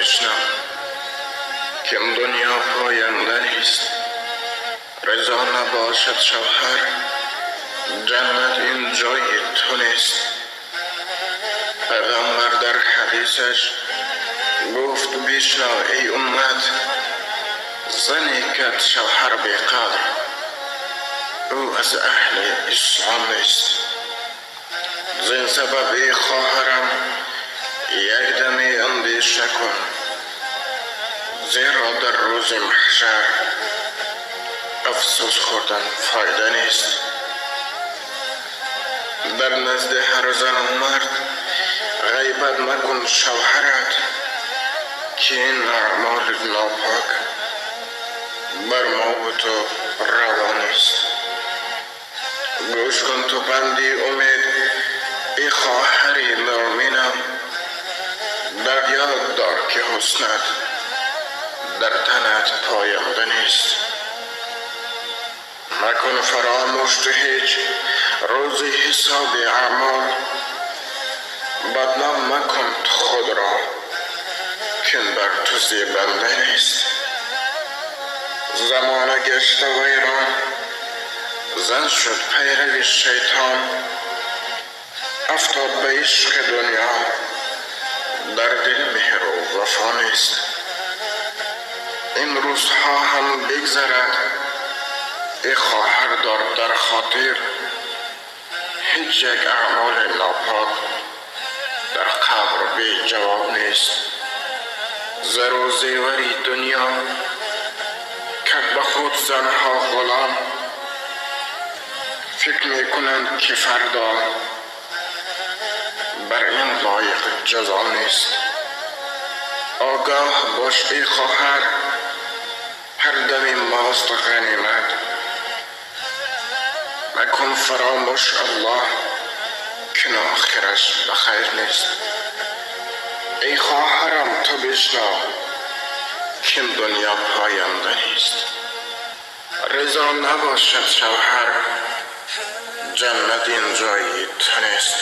بشنو که دنیا پاینده نیست. رضا نباشد شوهر، جنت این جای تو نیست. پیغمبر در حدیثش گفت بشنو ای امت، زنی که شوهر بیقدر او از اهل اسلام نیست. زین سبب ای خواهرم یک دمی اندیشه کن، زیرا در روز محشر افسوس خوردن فایده نیست. در نزد هر زن و مرد غیبت مکن شوهرت، که این اعمال ناپاک بر ما و تو روا نیست. گوش کن تو بندی امید ای خواهری مؤمنم، در یاد دار که حسنت در تنت پاینده نیست. مکن فراموش تو هیچ روز حساب اعمال، بدنام مکن خود را که بر تو زیبنده نیست. زمانه گشت ویران، زن شد پیرو شیطان، افتاد به عشق دنیا در دل مهر و وفا نیست. این روزها هم بگذرد ای خواهر دار در خاطر، هیچ یک اعمال ناپاک در قبر بی جواب نیست. زر و زیوری دنیا کرد به خود زنها غلام، فکر می کنند که فردا بر این لایق جزا نیست. آگاه باش ای خواهر، هر دمی ماست غنیمت. مکن فراموش الله که آخرش بخیر نیست. ای خواهرم تو بشنو که دنیا پاینده نیست. رضا نباشد شوهر، جنت این جای تو نیست.